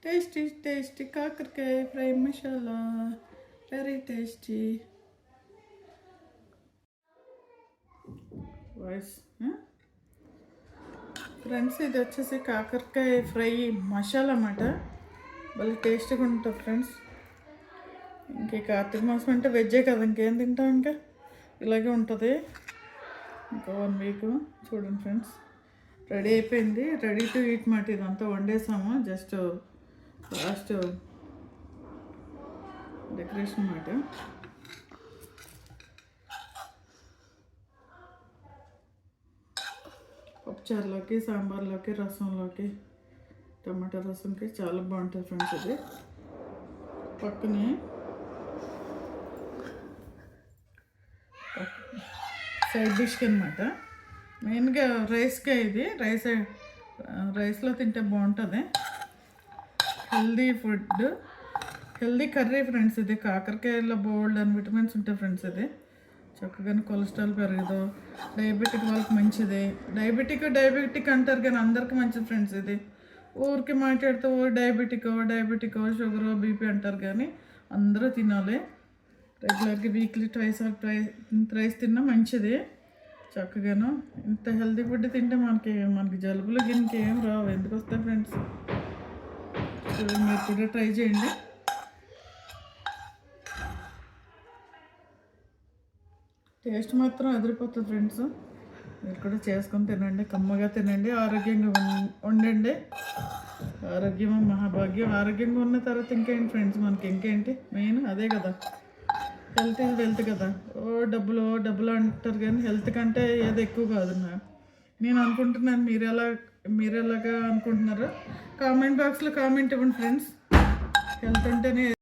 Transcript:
Tasty tasty కాకరకాయ fry masala, very tasty. Voice friends, ఇది వచ్చేసి కాకరకాయ ఫ్రై మసాలా అన్నమాట. భలే టేస్టీగా ఉంటుంది ఫ్రెండ్స్. ఇంక కార్తీక మాసం అంటే వెజ్జే కదా, ఇంకేం తింటాం, ఇంకా ఇలాగే ఉంటుంది. ఇంకా 1 వీక్ చూడండి ఫ్రెండ్స్. రెడీ అయిపోయింది, రెడీ టు ఈట్ మాట. ఇదంతా వండేసాము, జస్ట్ లాస్ట్ డెకరేషన్ మాట. పప్పుచారులోకి, సాంబార్లోకి, రసంలోకి, టమాటా రసంకి చాలా బాగుంటుంది ఫ్రెండ్స్. ఇది పక్కనే సైడ్ డిష్కి అనమాట. మెయిన్గా రైస్కే ఇది. రైస్లో తింటే బాగుంటుంది. Healthy food, healthy curry friends. ఇది కాకరకాయలో బోల్డ్ అని విటమిన్స్ ఉంటాయి ఫ్రెండ్స్. ఇది చక్కగా కొలెస్ట్రాల్ పెరగదు, డయాబెటిక్ వాళ్ళకి మంచిది. డయాబెటిక్ అంటారు కానీ అందరికీ మంచిది ఫ్రెండ్స్. ఇది ఊరికి మాట్లాడితే డయాబెటిక్ షుగర్ బీపీ అంటారు కానీ అందరూ తినాలి. రెగ్యులర్గా వీక్లీ ట్రైస్ తిన్నా మంచిది. చక్కగాను ఇంత హెల్తీ ఫుడ్ తింటే మనకి జలుబులు గిన్నెకి ఏం రావు. ఎందుకు వస్తాయి ఫ్రెండ్స్? మీరు కూడా ట్రై చేయండి. టేస్ట్ మాత్రం అదిరిపోతుంది ఫ్రెండ్స్. మీరు కూడా చేసుకొని తినండి, కమ్మగా తినండి, ఆరోగ్యంగా ఉండండి. ఆరోగ్యమే మహాభాగ్యం. ఆరోగ్యంగా ఉన్న తర్వాత ఇంకేంటి ఫ్రెండ్స్, మనకి ఇంకేంటి మెయిన్ అదే కదా. హెల్త్ ఈజ్ వెల్త్ కదా. డబ్బులు అంటారు కానీ హెల్త్ కంటే ఏది ఎక్కువ కాదు నేను అనుకుంటున్నాను. మీరు ఎలాగా అనుకుంటున్నారో కామెంట్ బాక్స్లో కామెంట్ ఇవ్వండి ఫ్రెండ్స్. హెల్త్ అంటేనే